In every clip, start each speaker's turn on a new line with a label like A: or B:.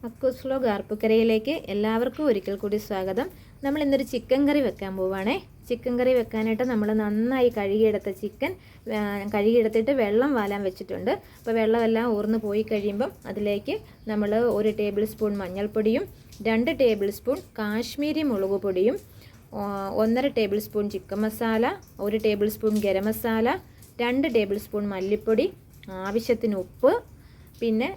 A: അക്കൂസ് vlog ആർപ്പുക്കരയിലേക്ക് എല്ലാവർക്കും ഒരിക്കൽ കൂടി സ്വാഗതം. നമ്മൾ ഇന്നൊരു ചിക്കൻ കറി വെക്കാൻ പോവുകയാണേ. ചിക്കൻ കറി വെക്കാനായിട്ട് നമ്മൾ നന്നായി കഴുകിയെടുത്ത ചിക്കൻ കഴുകിയെടുത്തിട്ട് വെള്ളം വാലാൻ വെച്ചിട്ടുണ്ട്. അപ്പോൾ വെള്ളമെല്ലാം ഊർന്ന് പോയി കഴിയുമ്പം അതിലേക്ക് നമ്മൾ 1 ടേബിൾ സ്പൂൺ മഞ്ഞൾപ്പൊടിയും 2 ടേബിൾ സ്പൂൺ കാശ്മീരി മുളക് പൊടിയും 1.5 table spoon chicken masala, 1 table spoon garam masala, 2 table spoon മല്ലിപ്പൊടി, ആവശ്യത്തിന് ഉപ്പ്, പിന്നെ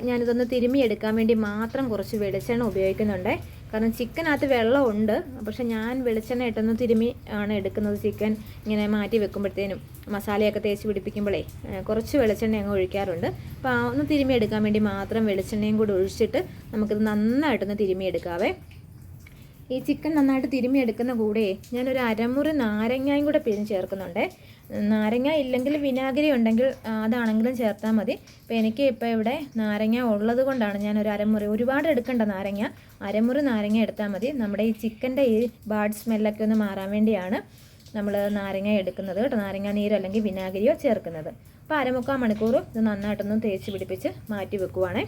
A: ഞാനിതൊന്ന് തിരുമിയെടുക്കാൻ വേണ്ടി മാത്രം കുറച്ച് വെളിച്ചെണ്ണ ഉപയോഗിക്കുന്നുണ്ട്. കാരണം ചിക്കനകത്ത് വെള്ളമുണ്ട്, പക്ഷെ ഞാൻ വെളിച്ചെണ്ണ ഇട്ടൊന്ന് തിരുമി ആണ് എടുക്കുന്നത്. ചിക്കൻ ഇങ്ങനെ മാറ്റി വെക്കുമ്പോഴത്തേനും മസാലയൊക്കെ തേച്ച് പിടിപ്പിക്കുമ്പോഴേ കുറച്ച് വെളിച്ചെണ്ണ അങ്ങ് ഒഴിക്കാറുണ്ട്. അപ്പോൾ ഒന്ന് തിരുമിയെടുക്കാൻ വേണ്ടി മാത്രം വെളിച്ചെണ്ണയും കൂടി ഒഴിച്ചിട്ട് നമുക്കിത് നന്നായിട്ടൊന്ന് തിരുമിയെടുക്കാവേ. ഈ ചിക്കൻ നന്നായിട്ട് തിരുമിയെടുക്കുന്ന കൂടെ ഞാനൊരു അരമുറി നാരങ്ങയും കൂടെ പിഴിഞ്ഞ് ചേർക്കുന്നുണ്ട്. നാരങ്ങ ഇല്ലെങ്കിൽ വിനാഗിരി ഉണ്ടെങ്കിൽ അതാണെങ്കിലും ചേർത്താൽ മതി. അപ്പോൾ എനിക്ക് ഇപ്പോൾ ഇവിടെ നാരങ്ങ ഉള്ളത് കൊണ്ടാണ് ഞാനൊരു അരമുറി, ഒരുപാട് എടുക്കേണ്ട നാരങ്ങ, അരമുറി നാരങ്ങ എടുത്താൽ മതി. നമ്മുടെ ഈ ചിക്കൻ്റെ ഈ ബാഡ് സ്മെല്ലൊക്കെ ഒന്ന് മാറാൻ വേണ്ടിയാണ് നമ്മൾ നാരങ്ങ എടുക്കുന്നത് കേട്ടോ. നാരങ്ങ നീരോ അല്ലെങ്കിൽ വിനാഗിരിയോ ചേർക്കുന്നത്. അപ്പോൾ 1/4 മണിക്കൂർ ഇത് നന്നായിട്ടൊന്ന് തേച്ച് പിടിപ്പിച്ച് മാറ്റി വെക്കുവാണേ.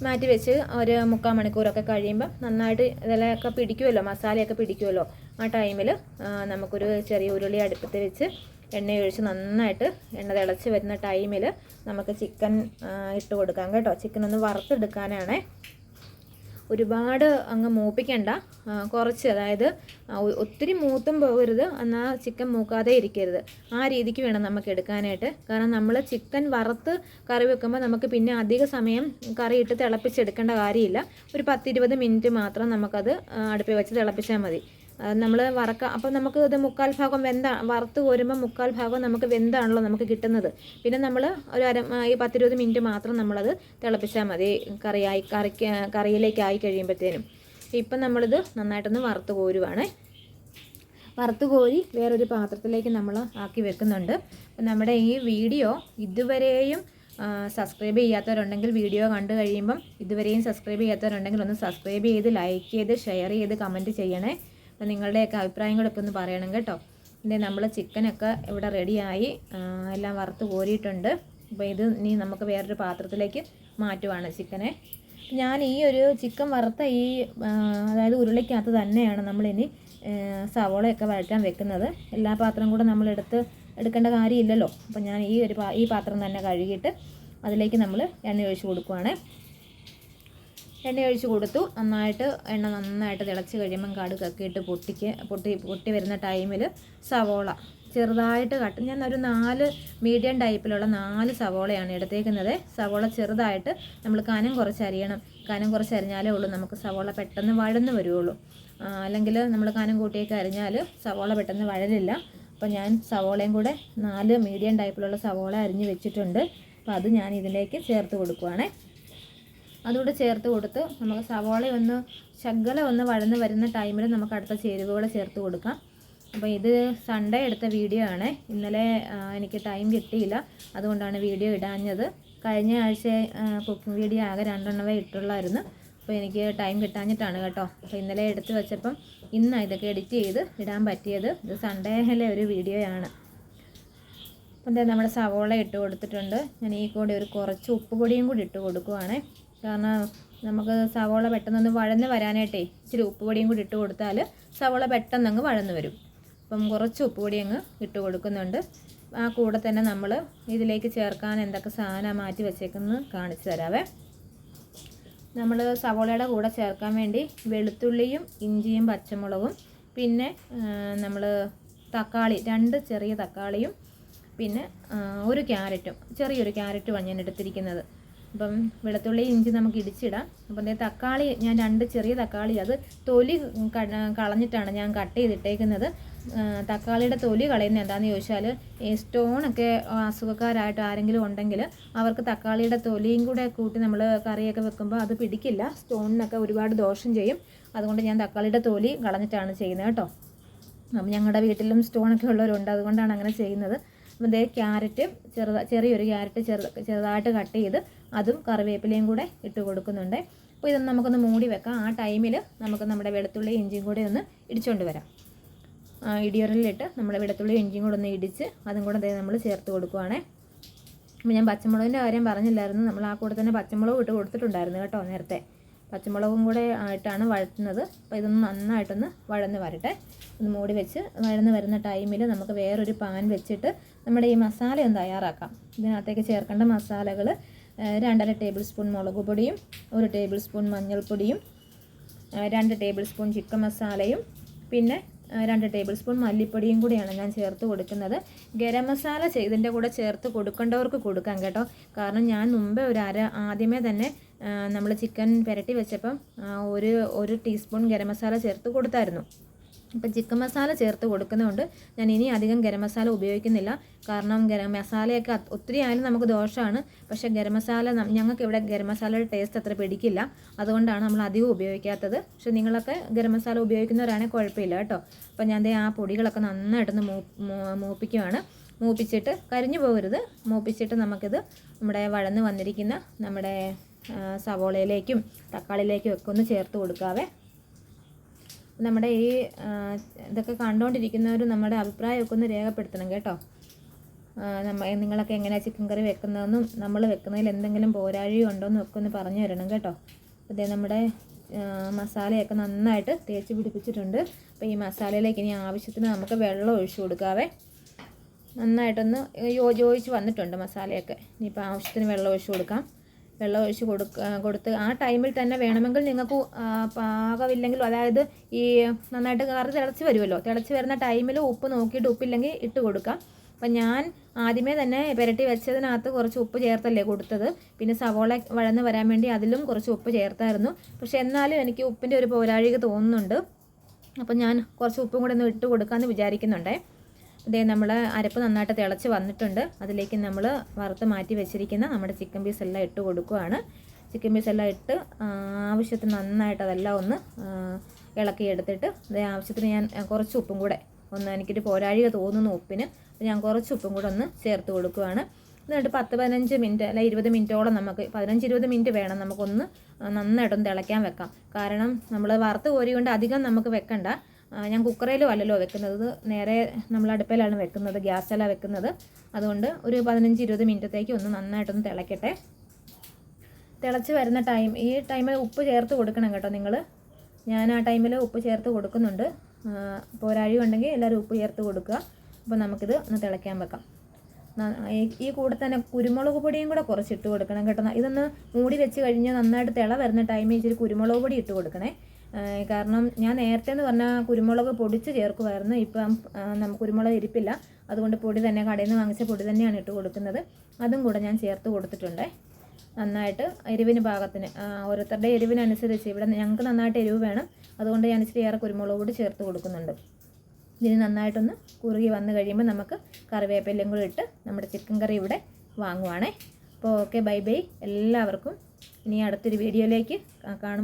A: മാറ്റി വെച്ച് ഒരു 3/4 മണിക്കൂറൊക്കെ കഴിയുമ്പം നന്നായിട്ട് ഇതിലൊക്കെ പിടിക്കുമല്ലോ, മസാലയൊക്കെ പിടിക്കുമല്ലോ. ആ ടൈമിൽ നമുക്കൊരു ചെറിയ ഉരുളി അടുപ്പത്ത് വെച്ച് എണ്ണയൊഴിച്ച് നന്നായിട്ട് എണ്ണ തിളച്ച് വരുന്ന ടൈമിൽ നമുക്ക് ചിക്കൻ ഇട്ട് കൊടുക്കാം കേട്ടോ. ചിക്കൻ ഒന്ന് വറുത്തെടുക്കാനാണേ. ഒരുപാട് അങ്ങ് മൂപ്പിക്കണ്ട, കുറച്ച്, അതായത് ഒത്തിരി മൂത്തും പോകരുത്, എന്നാൽ ചിക്കൻ മൂക്കാതെ ഇരിക്കരുത്. ആ രീതിക്ക് വേണം നമുക്ക് എടുക്കാനായിട്ട്. കാരണം നമ്മൾ ചിക്കൻ വറുത്ത് കറി വെക്കുമ്പോൾ നമുക്ക് പിന്നെ അധിക സമയം കറിയിട്ട് തിളപ്പിച്ചെടുക്കേണ്ട കാര്യമില്ല. ഒരു 10-20 മിനിറ്റ് മാത്രം നമുക്കത് അടുപ്പിൽ വെച്ച് തിളപ്പിച്ചാൽ മതി. നമ്മൾ അപ്പോൾ നമുക്ക് ഇത് 1/4 ഭാഗം വറുത്ത് കോരുമ്പോൾ 1/4 ഭാഗം നമുക്ക് വെന്താണല്ലോ നമുക്ക് കിട്ടുന്നത്. പിന്നെ നമ്മൾ ഒരു 10-20 മിനിറ്റ് മാത്രം നമ്മളത് തിളപ്പിച്ചാൽ മതി കറിയിലേക്കായി കഴിയുമ്പോഴത്തേനും. ഇപ്പം നമ്മളിത് നന്നായിട്ടൊന്ന് വറുത്ത് കോരുവാണ്. വറുത്ത് കോരി വേറൊരു പാത്രത്തിലേക്ക് നമ്മൾ ആക്കി വെക്കുന്നുണ്ട്. അപ്പം നമ്മുടെ ഈ വീഡിയോ ഇതുവരെയും സബ്സ്ക്രൈബ് ചെയ്യാത്തവരുണ്ടെങ്കിൽ വീഡിയോ കണ്ടു കഴിയുമ്പം ഇതുവരെയും സബ്സ്ക്രൈബ് ചെയ്യാത്തവരുണ്ടെങ്കിൽ ഒന്ന് സബ്സ്ക്രൈബ് ചെയ്ത്, ലൈക്ക് ചെയ്ത്, ഷെയർ ചെയ്ത്, കമൻറ്റ് ചെയ്യണേ. അപ്പം നിങ്ങളുടെയൊക്കെ അഭിപ്രായങ്ങളൊക്കെ ഒന്ന് പറയണം കേട്ടോ. പിന്നെ നമ്മൾ ചിക്കനൊക്കെ ഇവിടെ റെഡിയായി എല്ലാം വറുത്ത് കോരിയിട്ടുണ്ട്. അപ്പോൾ ഇത് ഇനി നമുക്ക് വേറൊരു പാത്രത്തിലേക്ക് മാറ്റുവാണ് ചിക്കനെ. ഞാൻ ഈ ഒരു ചിക്കൻ വറുത്ത അതായത് ഉരുളിക്കകത്ത് തന്നെയാണ് നമ്മളിനി സവോളയൊക്കെ വഴറ്റാൻ വെക്കുന്നത്. എല്ലാ പാത്രം കൂടെ നമ്മൾ എടുക്കേണ്ട കാര്യമില്ലല്ലോ. അപ്പം ഞാൻ ഈ പാത്രം തന്നെ കഴുകിയിട്ട് അതിലേക്ക് നമ്മൾ എണ്ണ ഒഴിച്ച് കൊടുക്കുവാണ്. എണ്ണ ഒഴിച്ച് കൊടുത്തു. എണ്ണ നന്നായിട്ട് തിളച്ച് കഴിയുമ്പം കടുകൊക്കെ ഇട്ട് പൊട്ടി വരുന്ന ടൈമിൽ സവോള ചെറുതായിട്ട് ഞാൻ ഒരു 4 മീഡിയം ടൈപ്പിലുള്ള 4 സവോളയാണ് എടുത്തേക്കുന്നത്. സവോള ചെറുതായിട്ട് നമ്മൾ കനം കുറച്ചരിയണം. കനം കുറച്ചരിഞ്ഞാലേ ഉള്ളൂ നമുക്ക് സവോള പെട്ടെന്ന് വഴന്ന് വരുള്ളൂ. അല്ലെങ്കിൽ നമ്മൾ കനം കൂട്ടിയൊക്കെ അരിഞ്ഞാൽ സവോള പെട്ടെന്ന് വഴലില്ല. അപ്പോൾ ഞാൻ സവോളയും കൂടെ 4 മീഡിയം ടൈപ്പിലുള്ള സവോള അരിഞ്ഞ് വെച്ചിട്ടുണ്ട്. അപ്പോൾ അത് ഞാൻ ഇതിലേക്ക് ചേർത്ത് കൊടുക്കുവാണേ. അതുകൂടെ ചേർത്ത് കൊടുത്ത് നമുക്ക് സവോള ഒന്ന് വഴന്ന് വരുന്ന ടൈമിൽ നമുക്ക് അടുത്ത ചേരുവകൾ ചേർത്ത് കൊടുക്കാം. അപ്പോൾ ഇത് സൺഡേ എടുത്ത വീഡിയോ ആണ്. ഇന്നലെ എനിക്ക് ടൈം കിട്ടിയില്ല, അതുകൊണ്ടാണ് വീഡിയോ ഇടാഞ്ഞത്. കഴിഞ്ഞ ആഴ്ച കുക്കിംഗ് വീഡിയോ ആകെ 2 എണ്ണമേ ഇട്ടുള്ളായിരുന്നു. അപ്പോൾ എനിക്ക് ടൈം കിട്ടാഞ്ഞിട്ടാണ് കേട്ടോ. അപ്പോൾ ഇന്നലെ എടുത്ത് വെച്ചപ്പം ഇന്ന് ഇതൊക്കെ എഡിറ്റ് ചെയ്ത് ഇടാൻ പറ്റിയത്. ഇത് സൺഡേയിലെ ഒരു വീഡിയോയാണ്. അപ്പം നമ്മുടെ സവോള ഇട്ട് കൊടുത്തിട്ടുണ്ട്. ഞാൻ ഈ കൂടെ കുറച്ച് ഉപ്പ് പൊടിയും കൂടി ഇട്ട് കൊടുക്കുവാണേ. കാരണം നമുക്ക് സവോള പെട്ടെന്നൊന്ന് വഴന്ന് വരാനായിട്ടേ ഇച്ചിരി ഉപ്പ് പൊടിയും കൂടി ഇട്ട് കൊടുത്താൽ സവോള പെട്ടെന്നങ്ങ് വഴന്ന് വരും. അപ്പം കുറച്ച് ഉപ്പ് പൊടി അങ്ങ് ഇട്ട് കൊടുക്കുന്നുണ്ട്. ആ കൂടെ തന്നെ നമ്മൾ ഇതിലേക്ക് ചേർക്കാൻ എന്തൊക്കെ സാധനം മാറ്റി വെച്ചേക്കുന്നത് കാണിച്ചു തരാവേ. നമ്മൾ സവോളയുടെ കൂടെ ചേർക്കാൻ വേണ്ടി വെളുത്തുള്ളിയും ഇഞ്ചിയും പച്ചമുളകും, പിന്നെ നമ്മൾ തക്കാളി 2 ചെറിയ തക്കാളിയും, പിന്നെ ചെറിയൊരു ക്യാരറ്റുമാണ് ഞാൻ എടുത്തിരിക്കുന്നത്. അപ്പം വെളുത്തുള്ളി ഇഞ്ചി നമുക്ക് ഇടിച്ചിടാം. അപ്പം തക്കാളി ഞാൻ 2 ചെറിയ തക്കാളി, അത് തൊലി കളഞ്ഞിട്ടാണ് ഞാൻ കട്ട് ചെയ്തിട്ടേക്കുന്നത്. തക്കാളിയുടെ തൊലി കളയുന്നത് എന്താണെന്ന് ചോദിച്ചാൽ ഈ സ്റ്റോണൊക്കെ അസുഖക്കാരായിട്ട് ആരെങ്കിലും ഉണ്ടെങ്കിൽ അവർക്ക് തക്കാളിയുടെ തൊലിയും കൂടെ കൂട്ടി നമ്മൾ കറിയൊക്കെ വെക്കുമ്പോൾ അത് പിടിക്കില്ല. സ്റ്റോണിനൊക്കെ ഒരുപാട് ദോഷം ചെയ്യും. അതുകൊണ്ട് ഞാൻ തക്കാളിയുടെ തൊലി കളഞ്ഞിട്ടാണ് ചെയ്യുന്നത് കേട്ടോ. അപ്പം ഞങ്ങളുടെ വീട്ടിലും സ്റ്റോണൊക്കെ ഉള്ളവരുണ്ട്, അതുകൊണ്ടാണ് അങ്ങനെ ചെയ്യുന്നത്. അപ്പം ക്യാരറ്റ് ചെറിയൊരു ക്യാരറ്റ് ചെറുതായിട്ട് കട്ട് ചെയ്ത് അതും കറിവേപ്പിലയും കൂടെ ഇട്ട് കൊടുക്കുന്നുണ്ട്. അപ്പോൾ ഇതൊന്ന് നമുക്കൊന്ന് മൂടി വെക്കാം. ആ ടൈമിൽ നമുക്ക് നമ്മുടെ വെളുത്തുള്ളി ഇഞ്ചിയും കൂടെ ഒന്ന് ഇടിച്ചുകൊണ്ട് വരാം. ഇടിയോറിലിട്ട് നമ്മുടെ വെളുത്തുള്ളി ഇഞ്ചിയും കൂടെ ഒന്ന് ഇടിച്ച് അതും കൂടെ നമ്മൾ ചേർത്ത് കൊടുക്കുവാണേ. അപ്പോൾ ഞാൻ പച്ചമുളകിൻ്റെ കാര്യം പറഞ്ഞില്ലായിരുന്നു, നമ്മൾ ആ കൂടെ തന്നെ പച്ചമുളക് ഇട്ട് കൊടുത്തിട്ടുണ്ടായിരുന്നു കേട്ടോ നേരത്തെ. പച്ചമുളകും കൂടെ ആയിട്ടാണ് വഴറ്റുന്നത്. അപ്പോൾ ഇതൊന്ന് നന്നായിട്ടൊന്ന് വഴന്ന് വരട്ടെ. ഒന്ന് മൂടി വെച്ച് വഴന്ന് വരുന്ന ടൈമിൽ നമുക്ക് വേറൊരു പാൻ വെച്ചിട്ട് നമ്മുടെ ഈ മസാല ഒന്ന് തയ്യാറാക്കാം. ഇതിനകത്തേക്ക് ചേർക്കേണ്ട മസാലകൾ 2.5 ടേബിൾ സ്പൂൺ മുളക് പൊടിയും 1 ടേബിൾ സ്പൂൺ മഞ്ഞൾപ്പൊടിയും 2 ടേബിൾ സ്പൂൺ ചിക്കൻ മസാലയും പിന്നെ 2 ടേബിൾ സ്പൂൺ മല്ലിപ്പൊടിയും കൂടിയാണ് ഞാൻ ചേർത്ത് കൊടുക്കുന്നത്. ഗരം മസാല ഇതിൻ്റെ കൂടെ ചേർത്ത് കൊടുക്കേണ്ടവർക്ക് കൊടുക്കാം കേട്ടോ. കാരണം ഞാൻ മുമ്പേ ആദ്യമേ തന്നെ നമ്മൾ ചിക്കൻ പുരട്ടി വെച്ചപ്പം ഒരു ടീസ്പൂൺ ഗരം മസാല ചേർത്ത് കൊടുത്തായിരുന്നു. അപ്പം ചിക്കൻ മസാല ചേർത്ത് കൊടുക്കുന്നതുകൊണ്ട് ഞാൻ ഇനി അധികം ഗരം മസാല ഉപയോഗിക്കുന്നില്ല. കാരണം ഗരം മസാലയൊക്കെ ഒത്തിരി ആയാലും നമുക്ക് ദോഷമാണ്. പക്ഷേ ഗരം മസാല ഞങ്ങൾക്ക് ഇവിടെ ഗരം മസാലയുടെ ടേസ്റ്റ് അത്ര പിടിക്കില്ല, അതുകൊണ്ടാണ് നമ്മൾ അധികം ഉപയോഗിക്കാത്തത്. പക്ഷെ നിങ്ങളൊക്കെ ഗരം മസാല ഉപയോഗിക്കുന്നവരാണെങ്കിൽ കുഴപ്പമില്ല കേട്ടോ. അപ്പം ഞാൻ ആ പൊടികളൊക്കെ നന്നായിട്ടൊന്ന് മൂപ്പിക്കുവാണ്. മൂപ്പിച്ചിട്ട് കരിഞ്ഞു പോകരുത്. മൂപ്പിച്ചിട്ട് നമുക്കിത് നമ്മുടെ വഴന്ന് വന്നിരിക്കുന്ന നമ്മുടെ സവോളയിലേക്കും തക്കാളിയിലേക്കും ഒക്കെ ഒന്ന് ചേർത്ത് കൊടുക്കാവേ. നമ്മുടെ ഈ ഇതൊക്കെ കണ്ടുകൊണ്ടിരിക്കുന്നവർ നമ്മുടെ അഭിപ്രായമൊക്കെ ഒന്ന് രേഖപ്പെടുത്തണം കേട്ടോ. നിങ്ങളൊക്കെ എങ്ങനെയാണ് ചിക്കൻ കറി വെക്കുന്നതെന്നും നമ്മൾ വെക്കുന്നതിൽ എന്തെങ്കിലും പോരാഴിയോ ഉണ്ടോയെന്നും ഒക്കെ ഒന്ന് പറഞ്ഞു തരണം കേട്ടോ. അതേ നമ്മുടെ മസാലയൊക്കെ നന്നായിട്ട് തേച്ച് പിടിപ്പിച്ചിട്ടുണ്ട്. അപ്പോൾ ഈ മസാലയിലേക്ക് ഇനി ആവശ്യത്തിന് നമുക്ക് വെള്ളം ഒഴിച്ചു കൊടുക്കാവേ. നന്നായിട്ടൊന്ന് യോജിച്ച് വന്നിട്ടുണ്ട് മസാലയൊക്കെ. ഇനിയിപ്പോൾ ആവശ്യത്തിന് വെള്ളം ഒഴിച്ചു കൊടുക്കാം. വെള്ളം ഒഴിച്ച് കൊടുത്ത് ആ ടൈമിൽ തന്നെ വേണമെങ്കിൽ നിങ്ങൾക്ക് പാകമില്ലെങ്കിലും, അതായത് ഈ നന്നായിട്ട് കറി തിളച്ച് വരുമല്ലോ, തിളച്ച് വരുന്ന ടൈമിൽ ഉപ്പ് നോക്കിയിട്ട് ഉപ്പില്ലെങ്കിൽ ഇട്ട് കൊടുക്കാം. അപ്പം ഞാൻ ആദ്യമേ തന്നെ പുരട്ടി വെച്ചതിനകത്ത് കുറച്ച് ഉപ്പ് ചേർത്തല്ലേ കൊടുത്തത്. പിന്നെ സവോള വഴന്ന് വരാൻ വേണ്ടി അതിലും കുറച്ച് ഉപ്പ് ചേർത്തായിരുന്നു. പക്ഷെ എന്നാലും എനിക്ക് ഉപ്പിൻ്റെ ഒരു പോരാഴിക തോന്നുന്നുണ്ട്. അപ്പം ഞാൻ കുറച്ച് ഉപ്പും കൂടെ ഒന്ന് ഇട്ട് കൊടുക്കാമെന്ന് വിചാരിക്കുന്നുണ്ടേ. അതേ നമ്മൾ അരപ്പ് നന്നായിട്ട് തിളച്ച് വന്നിട്ടുണ്ട്. അതിലേക്ക് നമ്മൾ വറുത്ത് മാറ്റി വെച്ചിരിക്കുന്ന നമ്മുടെ ചിക്കൻ പീസ് എല്ലാം ഇട്ട് കൊടുക്കുകയാണ്. ചിക്കൻ പീസ് എല്ലാം ഇട്ട് ആവശ്യത്തിന് നന്നായിട്ട് അതെല്ലാം ഒന്ന് ഇളക്കിയെടുത്തിട്ട് അതേ ആവശ്യത്തിന് ഞാൻ കുറച്ച് ഉപ്പും കൂടെ എനിക്കൊരു പോരാഴിക തോന്നുന്നു ഉപ്പിന്. ഞാൻ കുറച്ച് ഉപ്പും കൂടെ ഒന്ന് ചേർത്ത് കൊടുക്കുകയാണ്. എന്നിട്ട് 10-15 മിനിറ്റ് അല്ല 20 മിനിറ്റോളം നമുക്ക് 15-20 മിനിറ്റ് വേണം നമുക്കൊന്ന് നന്നായിട്ടൊന്ന് തിളയ്ക്കാൻ വെക്കാം. കാരണം നമ്മൾ വറുത്ത് കോരി കൊണ്ട് അധികം നമുക്ക് വെക്കണ്ട. ഞാൻ കുക്കറിലും അല്ലല്ലോ വെക്കുന്നത്, നേരെ നമ്മൾ അടുപ്പിലാണ് വെക്കുന്നത്, ഗ്യാസിലാണ് വെക്കുന്നത്. അതുകൊണ്ട് ഒരു 15-20 മിനിറ്റത്തേക്ക് ഒന്ന് നന്നായിട്ടൊന്ന് തിളയ്ക്കട്ടെ. തിളച്ച് വരുന്ന ഈ ടൈമിൽ ഉപ്പ് ചേർത്ത് കൊടുക്കണം കേട്ടോ നിങ്ങൾ. ഞാൻ ആ ടൈമിൽ ഉപ്പ് ചേർത്ത് കൊടുക്കുന്നുണ്ട്. പോരാഴി ഉണ്ടെങ്കിൽ എല്ലാവരും ഉപ്പ് ചേർത്ത് കൊടുക്കുക. അപ്പോൾ നമുക്കിത് ഒന്ന് തിളയ്ക്കാൻ വെക്കാം. ഈ കൂടെ തന്നെ കുരുമുളക് പൊടിയും കൂടെ കുറച്ചിട്ട് കൊടുക്കണം കേട്ടോ. ഇതൊന്ന് മൂടി വെച്ച് കഴിഞ്ഞ് നന്നായിട്ട് തിള വരുന്ന ടൈമിൽ ഇച്ചിരി കുരുമുളക് പൊടി ഇട്ട് കൊടുക്കണേ. കാരണം ഞാൻ നേരത്തെ എന്ന് പറഞ്ഞാൽ കുരുമുളക് പൊടിച്ച് ചേർക്കുമായിരുന്നു. ഇപ്പം നമുക്ക് കുരുമുളക് ഇരിപ്പില്ല, അതുകൊണ്ട് പൊടി തന്നെ കടയിൽ നിന്ന് വാങ്ങിച്ച പൊടി തന്നെയാണ് ഇട്ട് കൊടുക്കുന്നത്. അതും കൂടെ ഞാൻ ചേർത്ത് കൊടുത്തിട്ടുണ്ട്. നന്നായിട്ട് എരിവിന് പാകത്തിന്, ഓരോരുത്തരുടെ എരിവിനനുസരിച്ച്, ഇവിടെ ഞങ്ങൾക്ക് നന്നായിട്ട് എരിവ് വേണം, അതുകൊണ്ട് ഞാൻ ഇച്ചിരി ഏറെ കുരുമുളക് പൊടി ചേർത്ത് കൊടുക്കുന്നുണ്ട്. ഇതിന് നന്നായിട്ടൊന്ന് കുറുകി വന്നു കഴിയുമ്പോൾ നമുക്ക് കറിവേപ്പിലയും കൂടി ഇട്ട് നമ്മുടെ ചിക്കൻ കറി ഇവിടെ വാങ്ങുവാണേ. അപ്പോൾ ഓക്കെ, ബൈ ബൈ എല്ലാവർക്കും. ഇനി അടുത്തൊരു വീഡിയോയിലേക്ക് കാണും.